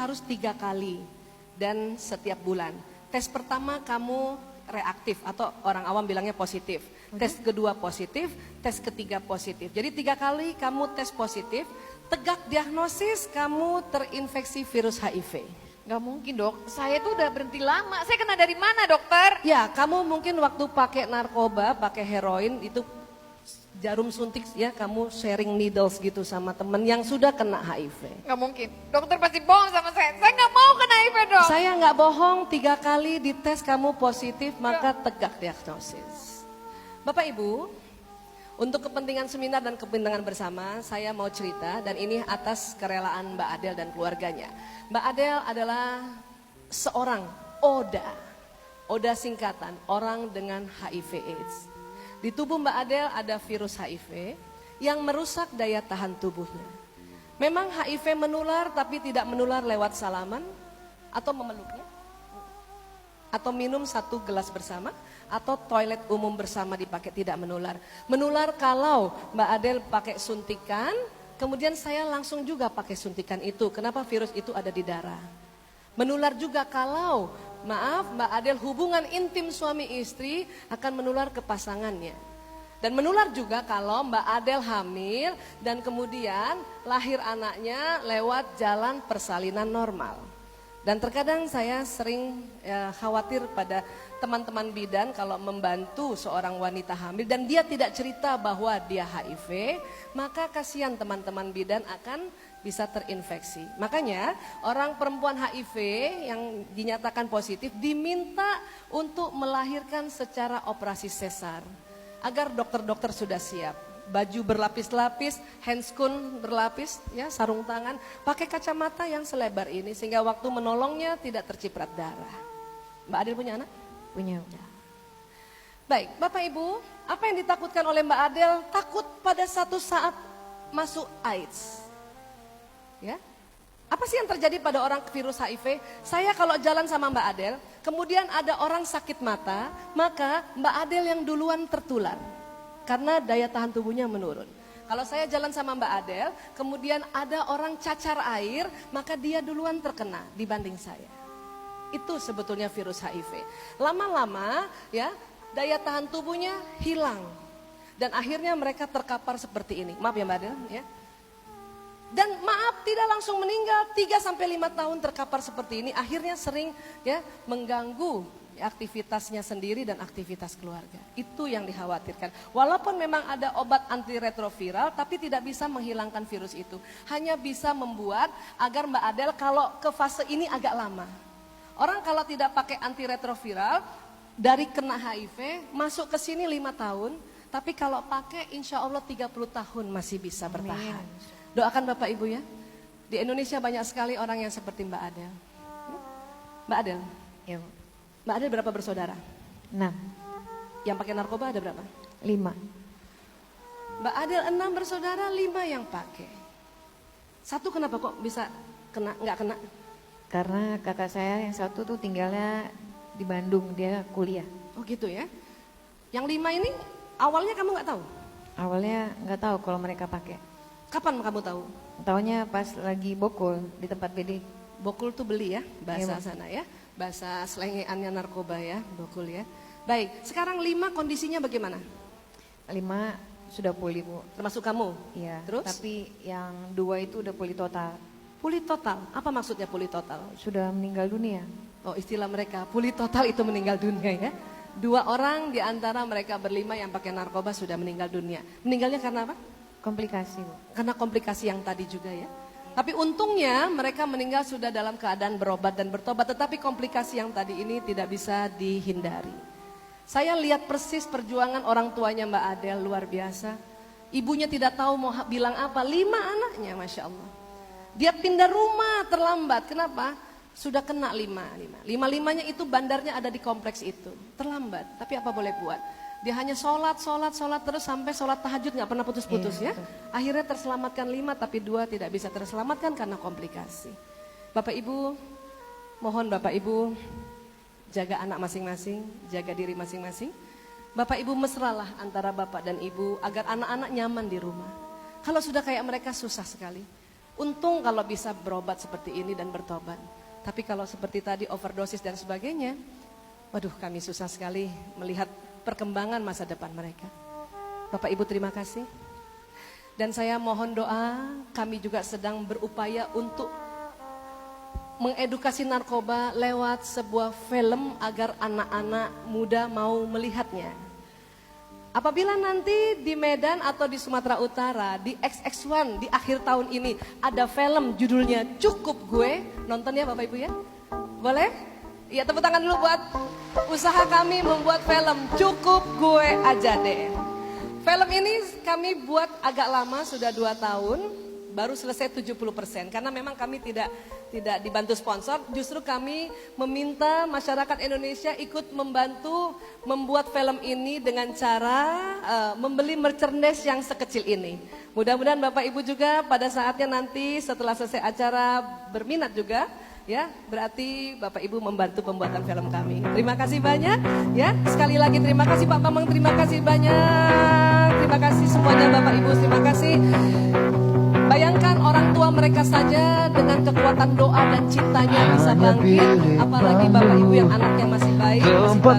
harus 3 kali dan setiap bulan. Tes pertama kamu reaktif atau orang awam bilangnya positif. Tes kedua positif, tes ketiga positif. Jadi 3 kali kamu tes positif, tegak diagnosis kamu terinfeksi virus HIV. Gak mungkin dok, saya tuh udah berhenti lama. Saya kena dari mana dokter? Ya, kamu mungkin waktu pakai narkoba, pakai heroin itu jarum suntik ya, kamu sharing needles gitu sama temen yang sudah kena HIV. Gak mungkin, dokter pasti bohong sama saya. Saya gak mau kena HIV dok. Saya nggak bohong, 3 kali dites kamu positif maka tegak diagnosis. Bapak Ibu, untuk kepentingan seminar dan kepentingan bersama, saya mau cerita dan ini atas kerelaan Mbak Adel dan keluarganya. Mbak Adel adalah seorang ODA. ODA singkatan, orang dengan HIV AIDS. Di tubuh Mbak Adel ada virus HIV yang merusak daya tahan tubuhnya. Memang HIV menular tapi tidak menular lewat salaman atau memeluknya. Atau minum 1 gelas bersama, atau toilet umum bersama dipakai, tidak menular. Menular kalau Mbak Adel pakai suntikan, kemudian saya langsung juga pakai suntikan itu. Kenapa virus itu ada di darah? Menular juga kalau, maaf Mbak Adel, hubungan intim suami istri akan menular ke pasangannya. Dan menular juga kalau Mbak Adel hamil dan kemudian lahir anaknya lewat jalan persalinan normal. Dan terkadang saya sering khawatir pada teman-teman bidan kalau membantu seorang wanita hamil dan dia tidak cerita bahwa dia HIV, maka kasihan teman-teman bidan akan bisa terinfeksi. Makanya orang perempuan HIV yang dinyatakan positif diminta untuk melahirkan secara operasi sesar agar dokter-dokter sudah siap. Baju berlapis-lapis, handscoon berlapis, ya, sarung tangan, pakai kacamata yang selebar ini sehingga waktu menolongnya tidak terciprat darah. Mbak Adel punya anak? Punya. Baik, Bapak Ibu, apa yang ditakutkan oleh Mbak Adel? Takut pada satu saat masuk AIDS. Ya, apa sih yang terjadi pada orang virus HIV? Saya kalau jalan sama Mbak Adel, kemudian ada orang sakit mata, maka Mbak Adel yang duluan tertular. Karena daya tahan tubuhnya menurun. Kalau saya jalan sama Mbak Adel, kemudian ada orang cacar air, maka dia duluan terkena dibanding saya. Itu sebetulnya virus HIV. Lama-lama ya, daya tahan tubuhnya hilang. Dan akhirnya mereka terkapar seperti ini. Maaf ya Mbak Adel ya. Dan maaf tidak langsung meninggal, 3-5 tahun terkapar seperti ini, akhirnya sering ya mengganggu aktivitasnya sendiri dan aktivitas keluarga. Itu yang dikhawatirkan. Walaupun memang ada obat antiretroviral tapi tidak bisa menghilangkan virus itu. Hanya bisa membuat agar Mbak Adel kalau ke fase ini agak lama. Orang kalau tidak pakai antiretroviral dari kena HIV masuk ke sini 5 tahun, tapi kalau pakai insya Allah 30 tahun masih bisa bertahan. Doakan Bapak Ibu ya. Di Indonesia banyak sekali orang yang seperti Mbak Adel. Mbak Adel. Ya. Mbak Adel berapa bersaudara? 6. Yang pakai narkoba ada berapa? 5. Mbak Adel 6 bersaudara, 5 yang pakai. 1 kenapa kok bisa kena, nggak kena? Karena kakak saya yang 1 tuh tinggalnya di Bandung, dia kuliah. Oh gitu ya. Yang 5 ini awalnya kamu nggak tahu? Awalnya nggak tahu kalau mereka pakai. Kapan kamu tahu? Taunya pas lagi bokul di tempat PD. Bokul tuh beli ya, bahasa Iya, sana ya. Bahasa selengeannya narkoba ya, bokul ya. Baik, sekarang 5 kondisinya bagaimana? 5 sudah pulih Bu. Termasuk kamu? Iya. Terus? Tapi yang 2 itu udah pulih total. Pulih total, apa maksudnya pulih total? Sudah meninggal dunia. Oh istilah mereka, pulih total itu meninggal dunia ya. 2 orang di antara mereka berlima yang pakai narkoba sudah meninggal dunia. Meninggalnya karena apa? Komplikasi Bu. Karena komplikasi yang tadi juga ya. Tapi untungnya mereka meninggal sudah dalam keadaan berobat dan bertobat. Tetapi komplikasi yang tadi ini tidak bisa dihindari. Saya lihat persis perjuangan orang tuanya Mbak Adel, luar biasa. Ibunya tidak tahu mau bilang apa, 5 anaknya Masya Allah. Dia pindah rumah terlambat, kenapa? Sudah kena 5. 5-5-nya itu bandarnya ada di kompleks itu. Terlambat, tapi apa boleh buat? Dia hanya sholat terus sampai sholat tahajud gak pernah putus-putus ya. Akhirnya terselamatkan 5 tapi 2 tidak bisa terselamatkan karena komplikasi. Bapak Ibu, mohon Bapak Ibu jaga anak masing-masing, jaga diri masing-masing. Bapak Ibu mesralah antara Bapak dan Ibu agar anak-anak nyaman di rumah. Kalau sudah kayak mereka susah sekali. Untung kalau bisa berobat seperti ini dan bertobat. Tapi kalau seperti tadi overdosis dan sebagainya, waduh kami susah sekali melihat perkembangan masa depan mereka. Bapak Ibu terima kasih. Dan saya mohon doa, kami juga sedang berupaya untuk mengedukasi narkoba lewat sebuah film agar anak-anak muda mau melihatnya. Apabila nanti di Medan atau di Sumatera Utara, di XX1 di akhir tahun ini ada film judulnya Cukup Gue, nonton ya Bapak Ibu ya? Boleh? Ya tepuk tangan dulu buat usaha kami membuat film Cukup Gue Aja Deh. Film ini kami buat agak lama, sudah 2 tahun, baru selesai 70%. Karena memang kami tidak dibantu sponsor, justru kami meminta masyarakat Indonesia ikut membantu membuat film ini dengan cara membeli merchandise yang sekecil ini. Mudah-mudahan Bapak Ibu juga pada saatnya nanti setelah selesai acara berminat juga, ya berarti Bapak Ibu membantu pembuatan film kami. Terima kasih banyak, ya sekali lagi terima kasih Pak Bambang, terima kasih banyak, terima kasih semuanya Bapak Ibu, terima kasih. Bayangkan orang tua mereka saja dengan kekuatan doa dan cintanya bisa bangkit, apalagi Bapak Ibu yang anaknya masih baik, masih bagus.